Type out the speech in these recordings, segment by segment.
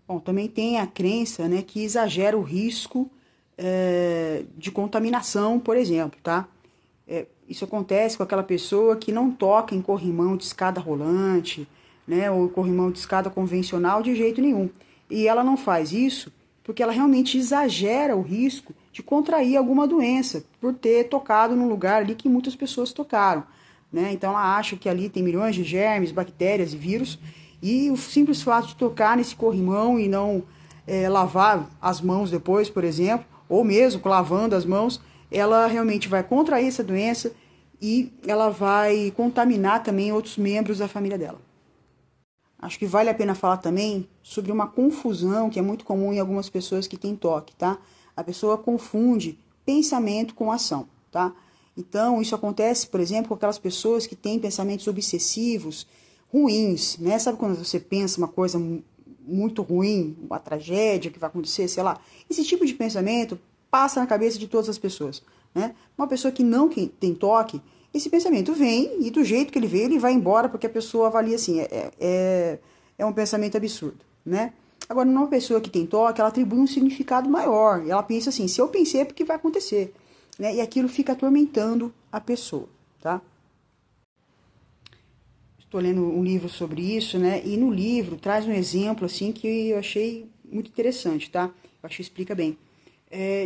Bom, também tem a crença, né, que exagera o risco de contaminação, por exemplo, tá? Isso acontece com aquela pessoa que não toca em corrimão de escada rolante, né, ou corrimão de escada convencional de jeito nenhum. E ela não faz isso porque ela realmente exagera o risco de contrair alguma doença por ter tocado num lugar ali que muitas pessoas tocaram, né? Então ela acha que ali tem milhões de germes, bactérias e vírus, e o simples fato de tocar nesse corrimão e não lavar as mãos depois, por exemplo, ou mesmo lavando as mãos, ela realmente vai contrair essa doença e ela vai contaminar também outros membros da família dela. Acho que vale a pena falar também sobre uma confusão que é muito comum em algumas pessoas que têm toque, tá? A pessoa confunde pensamento com ação, tá? Então, isso acontece, por exemplo, com aquelas pessoas que têm pensamentos obsessivos, ruins, né? Sabe quando você pensa uma coisa muito ruim, uma tragédia que vai acontecer, sei lá? Esse tipo de pensamento passa na cabeça de todas as pessoas, né? Uma pessoa que não tem toque, esse pensamento vem e do jeito que ele veio, ele vai embora porque a pessoa avalia assim, é um pensamento absurdo, né? Agora, numa pessoa que tem toque, ela atribui um significado maior. Ela pensa assim, se eu pensei é porque vai acontecer, né? E aquilo fica atormentando a pessoa, tá? Estou lendo um livro sobre isso, né? E no livro traz um exemplo, assim, que eu achei muito interessante, tá? Eu acho que explica bem.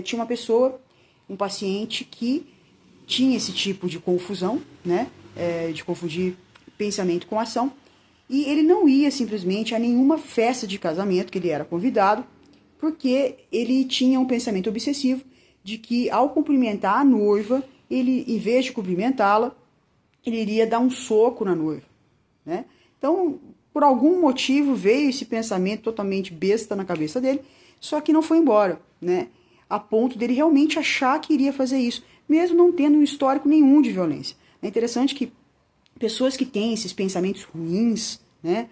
Tinha uma pessoa, um paciente que tinha esse tipo de confusão, né? De confundir pensamento com ação. E ele não ia simplesmente a nenhuma festa de casamento que ele era convidado, porque ele tinha um pensamento obsessivo de que ao cumprimentar a noiva, ele, em vez de cumprimentá-la, ele iria dar um soco na noiva, né? Então, por algum motivo veio esse pensamento totalmente besta na cabeça dele, só que não foi embora, né? A ponto dele realmente achar que iria fazer isso, mesmo não tendo um histórico nenhum de violência. É interessante que pessoas que têm esses pensamentos ruins, né,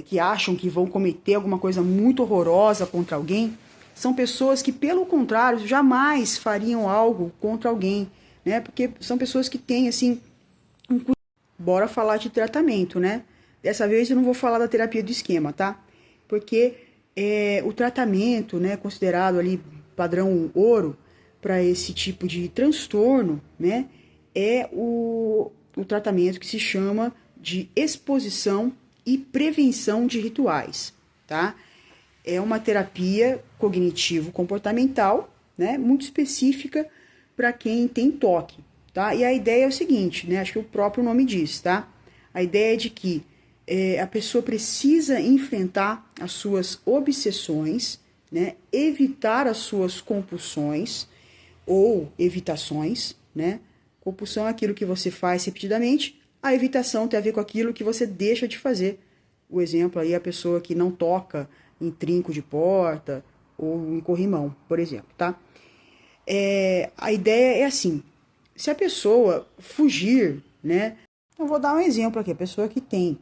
que acham que vão cometer alguma coisa muito horrorosa contra alguém, são pessoas que, pelo contrário, jamais fariam algo contra alguém, né, porque são pessoas que têm, assim, bora falar de tratamento, né? Dessa vez eu não vou falar da terapia do esquema, tá? Porque o tratamento, né, considerado ali padrão ouro para esse tipo de transtorno, né, é o tratamento que se chama de exposição e prevenção de rituais, tá? É uma terapia cognitivo-comportamental, né, muito específica para quem tem toque, tá? E a ideia é o seguinte, né, acho que o próprio nome diz, tá? A ideia é de que a pessoa precisa enfrentar as suas obsessões, né, evitar as suas compulsões ou evitações, né? Compulsão é aquilo que você faz repetidamente, a evitação tem a ver com aquilo que você deixa de fazer. O exemplo aí é a pessoa que não toca em trinco de porta ou em corrimão, por exemplo, tá? A ideia é assim, se a pessoa fugir, né? Eu vou dar um exemplo aqui, a pessoa que tem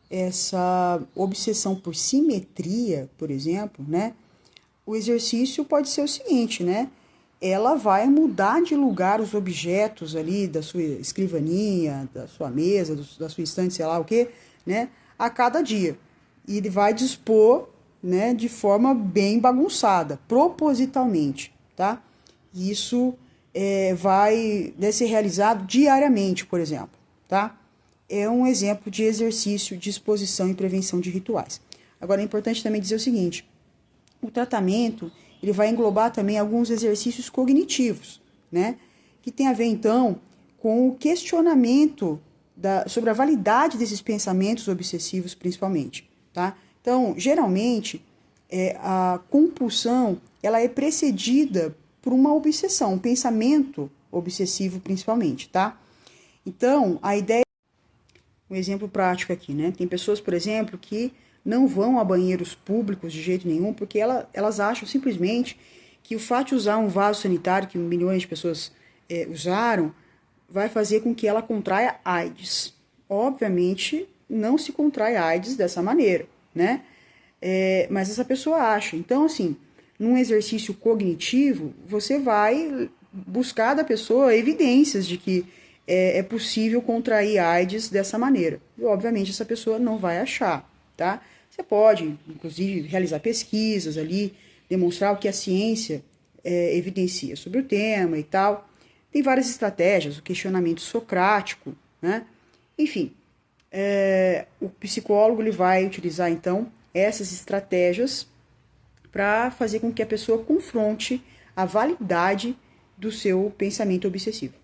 essa obsessão por simetria, por exemplo, né? O exercício pode ser o seguinte, né? Ela vai mudar de lugar os objetos ali da sua escrivaninha, da sua mesa, da sua estante, sei lá o quê, né? A cada dia. E ele vai dispor, né, de forma bem bagunçada, propositalmente, tá? Isso deve ser realizado diariamente, por exemplo, tá? É um exemplo de exercício de exposição e prevenção de rituais. Agora, é importante também dizer o seguinte, o tratamento ele vai englobar também alguns exercícios cognitivos, né? Que tem a ver, então, com o questionamento sobre a validade desses pensamentos obsessivos, principalmente, tá? Então, geralmente, a compulsão ela é precedida por uma obsessão, um pensamento obsessivo, principalmente, tá? Então, a ideia... Um exemplo prático aqui, né? Tem pessoas, por exemplo, que não vão a banheiros públicos de jeito nenhum, porque elas acham simplesmente que o fato de usar um vaso sanitário que milhões de pessoas usaram vai fazer com que ela contraia AIDS. Obviamente, não se contrai AIDS dessa maneira, né? Mas essa pessoa acha. Então, assim, num exercício cognitivo, você vai buscar da pessoa evidências de que é possível contrair AIDS dessa maneira. E, obviamente, essa pessoa não vai achar, tá? Você pode, inclusive, realizar pesquisas ali, demonstrar o que a ciência evidencia sobre o tema e tal. Tem várias estratégias, o questionamento socrático, né? Enfim, o psicólogo ele vai utilizar, então, essas estratégias para fazer com que a pessoa confronte a validade do seu pensamento obsessivo.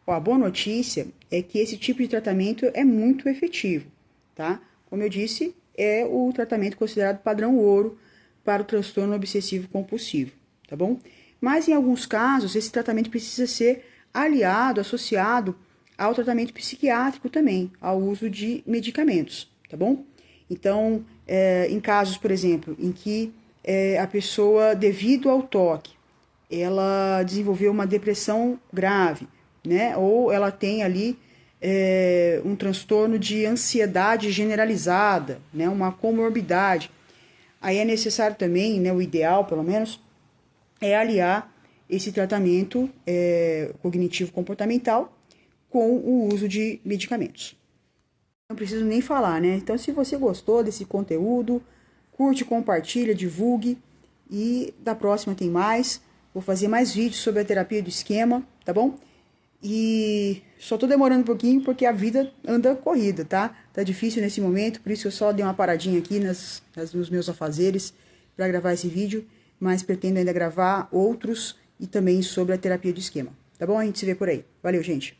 A boa notícia é que esse tipo de tratamento é muito efetivo, tá? Como eu disse, é o tratamento considerado padrão ouro para o transtorno obsessivo compulsivo, tá bom? Mas em alguns casos, esse tratamento precisa ser aliado, associado ao tratamento psiquiátrico também, ao uso de medicamentos, tá bom? Então, em casos, por exemplo, em que a pessoa, devido ao toque, ela desenvolveu uma depressão grave, né? Ou ela tem ali um transtorno de ansiedade generalizada, né? Uma comorbidade. Aí é necessário também, né? O ideal, pelo menos, é aliar esse tratamento cognitivo-comportamental com o uso de medicamentos. Não preciso nem falar, né? Então, se você gostou desse conteúdo, curte, compartilha, divulgue. E da próxima tem mais. Vou fazer mais vídeos sobre a terapia do esquema, tá bom? E só tô demorando um pouquinho porque a vida anda corrida, tá? Tá difícil nesse momento, por isso eu só dei uma paradinha aqui nos meus afazeres para gravar esse vídeo, mas pretendo ainda gravar outros e também sobre a terapia do esquema, tá bom? A gente se vê por aí. Valeu, gente!